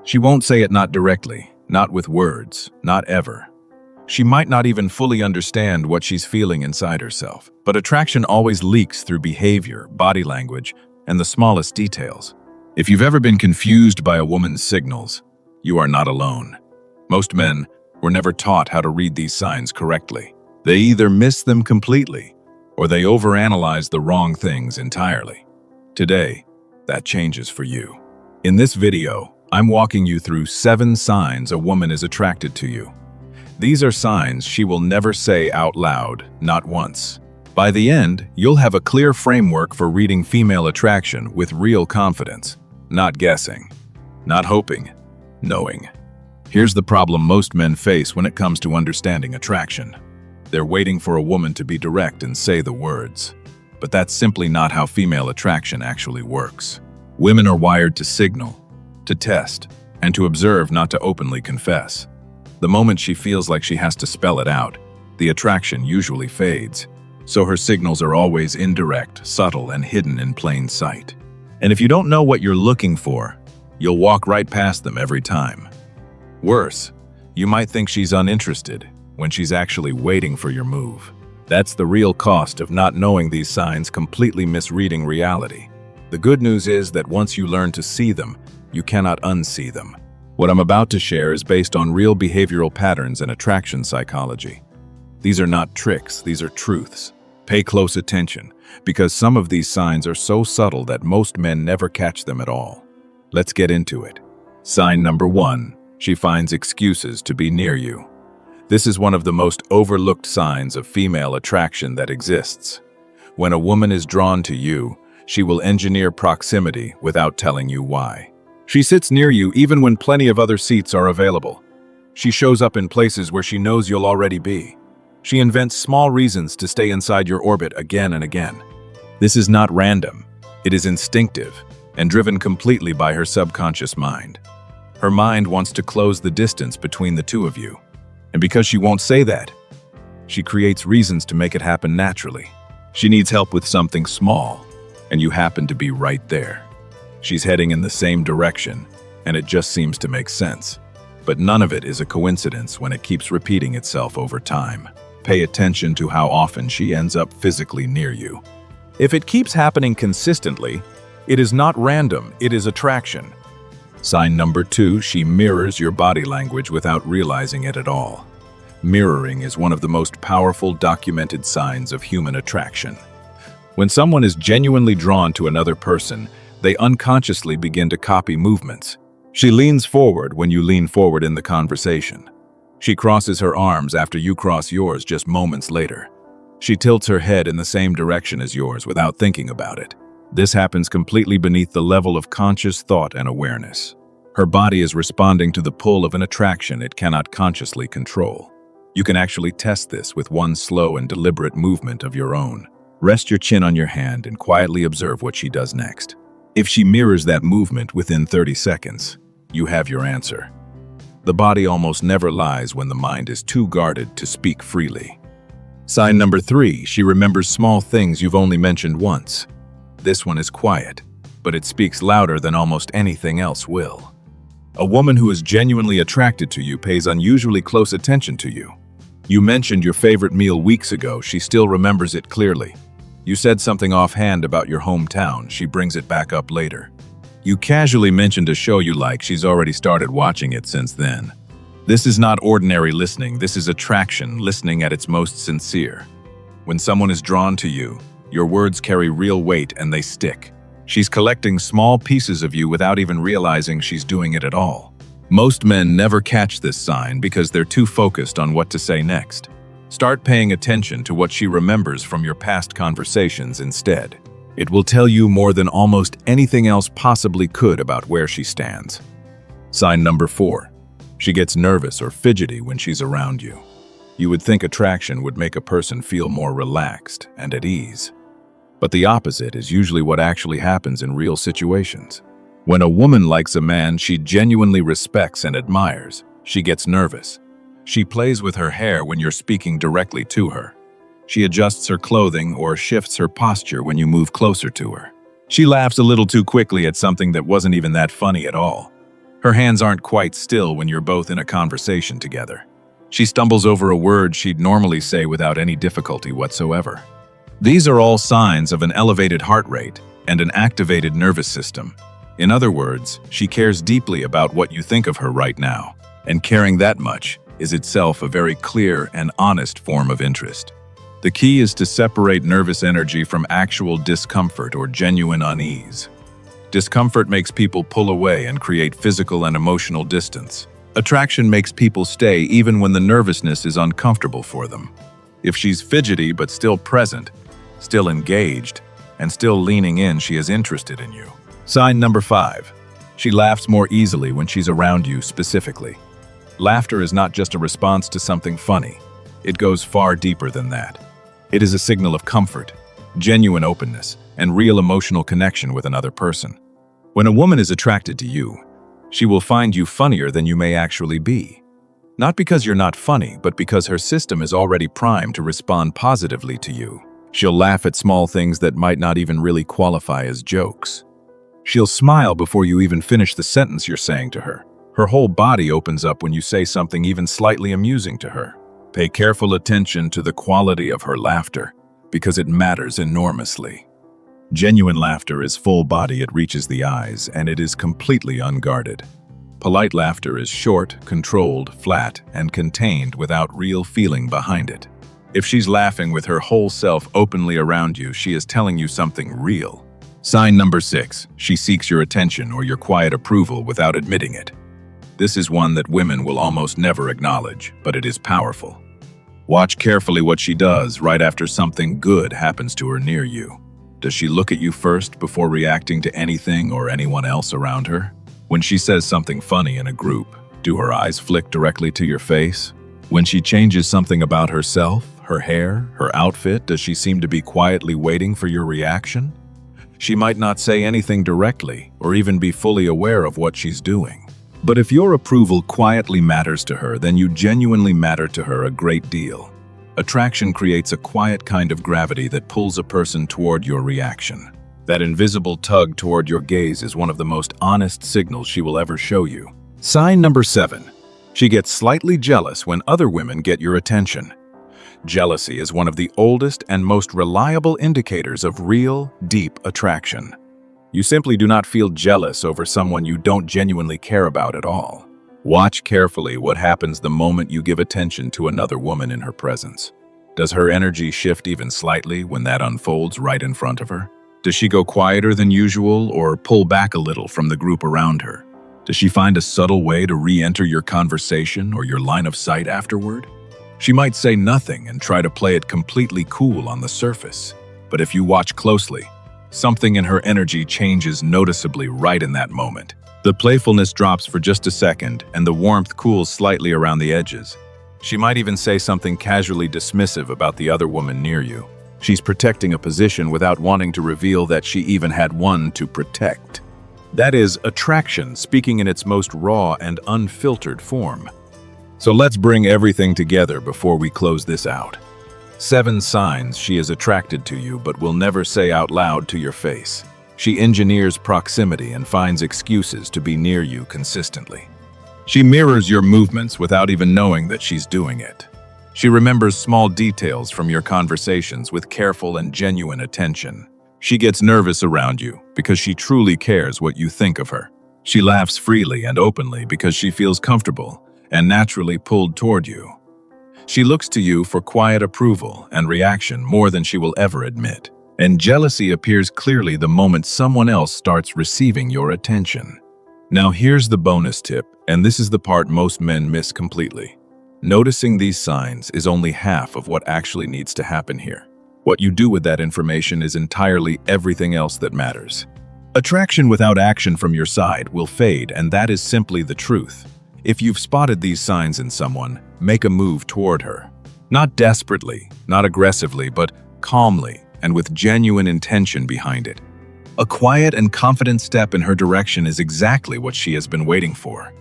She won't say it, not directly, not with words, not ever. She might not even fully understand what she's feeling inside herself, but attraction always leaks through behavior, body language, and the smallest details. If you've ever been confused by a woman's signals, you are not alone. Most men were never taught how to read these signs correctly. They either miss them completely, or they overanalyze the wrong things entirely. Today, that changes for you. In this video, I'm walking you through 7 signs a woman is attracted to you. These are signs she will never say out loud, not once. By the end, you'll have a clear framework for reading female attraction with real confidence. Not guessing, not hoping, knowing. Here's the problem most men face when it comes to understanding attraction. They're waiting for a woman to be direct and say the words. But that's simply not how female attraction actually works. Women are wired to signal, to test, and to observe, not to openly confess. The moment she feels like she has to spell it out, the attraction usually fades. So her signals are always indirect, subtle, and hidden in plain sight. And if you don't know what you're looking for, you'll walk right past them every time. Worse, you might think she's uninterested when she's actually waiting for your move. That's the real cost of not knowing these signs, completely misreading reality. The good news is that once you learn to see them, you cannot unsee them. What I'm about to share is based on real behavioral patterns and attraction psychology. These are not tricks, these are truths. Pay close attention, because some of these signs are so subtle that most men never catch them at all. Let's get into it. Sign number 1, she finds excuses to be near you. This is one of the most overlooked signs of female attraction that exists. When a woman is drawn to you, she will engineer proximity without telling you why. She sits near you even when plenty of other seats are available. She shows up in places where she knows you'll already be. She invents small reasons to stay inside your orbit again and again. This is not random. It is instinctive and driven completely by her subconscious mind. Her mind wants to close the distance between the two of you. And because she won't say that, she creates reasons to make it happen naturally. She needs help with something small, and you happen to be right there. She's heading in the same direction, and it just seems to make sense. But none of it is a coincidence when it keeps repeating itself over time. Pay attention to how often she ends up physically near you. If it keeps happening consistently, it is not random, it is attraction. Sign number 2, she mirrors your body language without realizing it at all. Mirroring is one of the most powerful documented signs of human attraction. When someone is genuinely drawn to another person, they unconsciously begin to copy movements. She leans forward when you lean forward in the conversation. She crosses her arms after you cross yours just moments later. She tilts her head in the same direction as yours without thinking about it. This happens completely beneath the level of conscious thought and awareness. Her body is responding to the pull of an attraction it cannot consciously control. You can actually test this with one slow and deliberate movement of your own. Rest your chin on your hand and quietly observe what she does next. If she mirrors that movement within 30 seconds, you have your answer. The body almost never lies when the mind is too guarded to speak freely. Sign number 3, she remembers small things you've only mentioned once. This one is quiet, but it speaks louder than almost anything else will. A woman who is genuinely attracted to you pays unusually close attention to you. You mentioned your favorite meal weeks ago, she still remembers it clearly. You said something offhand about your hometown, she brings it back up later. You casually mentioned a show you like, she's already started watching it since then. This is not ordinary listening, this is attraction, listening at its most sincere. When someone is drawn to you, your words carry real weight and they stick. She's collecting small pieces of you without even realizing she's doing it at all. Most men never catch this sign because they're too focused on what to say next. Start paying attention to what she remembers from your past conversations instead. It will tell you more than almost anything else possibly could about where she stands. Sign number 4. She gets nervous or fidgety when she's around you. You would think attraction would make a person feel more relaxed and at ease. But the opposite is usually what actually happens in real situations. When a woman likes a man she genuinely respects and admires, she gets nervous. She plays with her hair when you're speaking directly to her. She adjusts her clothing or shifts her posture when you move closer to her. She laughs a little too quickly at something that wasn't even that funny at all. Her hands aren't quite still when you're both in a conversation together. She stumbles over a word she'd normally say without any difficulty whatsoever. These are all signs of an elevated heart rate and an activated nervous system. In other words, she cares deeply about what you think of her right now, and caring that much is itself a very clear and honest form of interest. The key is to separate nervous energy from actual discomfort or genuine unease. Discomfort makes people pull away and create physical and emotional distance. Attraction makes people stay even when the nervousness is uncomfortable for them. If she's fidgety but still present, still engaged, and still leaning in, she is interested in you. Sign number 5. She laughs more easily when she's around you specifically. Laughter is not just a response to something funny. It goes far deeper than that. It is a signal of comfort, genuine openness, and real emotional connection with another person. When a woman is attracted to you, she will find you funnier than you may actually be. Not because you're not funny, but because her system is already primed to respond positively to you. She'll laugh at small things that might not even really qualify as jokes. She'll smile before you even finish the sentence you're saying to her. Her whole body opens up when you say something even slightly amusing to her. Pay careful attention to the quality of her laughter, because it matters enormously. Genuine laughter is full body, it reaches the eyes, and it is completely unguarded. Polite laughter is short, controlled, flat, and contained without real feeling behind it. If she's laughing with her whole self openly around you, she is telling you something real. Sign number 6. She seeks your attention or your quiet approval without admitting it. This is one that women will almost never acknowledge, but it is powerful. Watch carefully what she does right after something good happens to her near you. Does she look at you first before reacting to anything or anyone else around her? When she says something funny in a group, do her eyes flick directly to your face? When she changes something about herself, her hair, her outfit, does she seem to be quietly waiting for your reaction? She might not say anything directly or even be fully aware of what she's doing. But if your approval quietly matters to her, then you genuinely matter to her a great deal. Attraction creates a quiet kind of gravity that pulls a person toward your reaction. That invisible tug toward your gaze is one of the most honest signals she will ever show you. Sign number 7. She gets slightly jealous when other women get your attention. Jealousy is one of the oldest and most reliable indicators of real, deep attraction. You simply do not feel jealous over someone you don't genuinely care about at all. Watch carefully what happens the moment you give attention to another woman in her presence. Does her energy shift even slightly when that unfolds right in front of her? Does she go quieter than usual or pull back a little from the group around her? Does she find a subtle way to re-enter your conversation or your line of sight afterward? She might say nothing and try to play it completely cool on the surface. But if you watch closely, something in her energy changes noticeably right in that moment. The playfulness drops for just a second, and the warmth cools slightly around the edges. She might even say something casually dismissive about the other woman near you. She's protecting a position without wanting to reveal that she even had one to protect. That is attraction speaking in its most raw and unfiltered form. So let's bring everything together before we close this out. 7 signs she is attracted to you but will never say out loud to your face. She engineers proximity and finds excuses to be near you consistently. She mirrors your movements without even knowing that she's doing it. She remembers small details from your conversations with careful and genuine attention. She gets nervous around you because she truly cares what you think of her. She laughs freely and openly because she feels comfortable and naturally pulled toward you. She looks to you for quiet approval and reaction more than she will ever admit. And jealousy appears clearly the moment someone else starts receiving your attention. Now here's the bonus tip, and this is the part most men miss completely. Noticing these signs is only half of what actually needs to happen here. What you do with that information is entirely everything else that matters. Attraction without action from your side will fade, and that is simply the truth. If you've spotted these signs in someone, make a move toward her. Not desperately, not aggressively, but calmly and with genuine intention behind it. A quiet and confident step in her direction is exactly what she has been waiting for.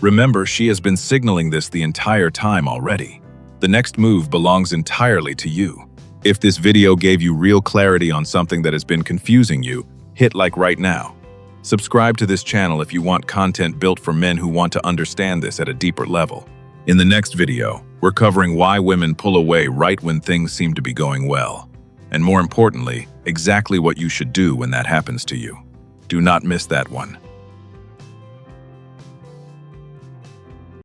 Remember, she has been signaling this the entire time already. The next move belongs entirely to you. If this video gave you real clarity on something that has been confusing you, hit like right now. Subscribe to this channel if you want content built for men who want to understand this at a deeper level. In the next video, we're covering why women pull away right when things seem to be going well. And more importantly, exactly what you should do when that happens to you. Do not miss that one.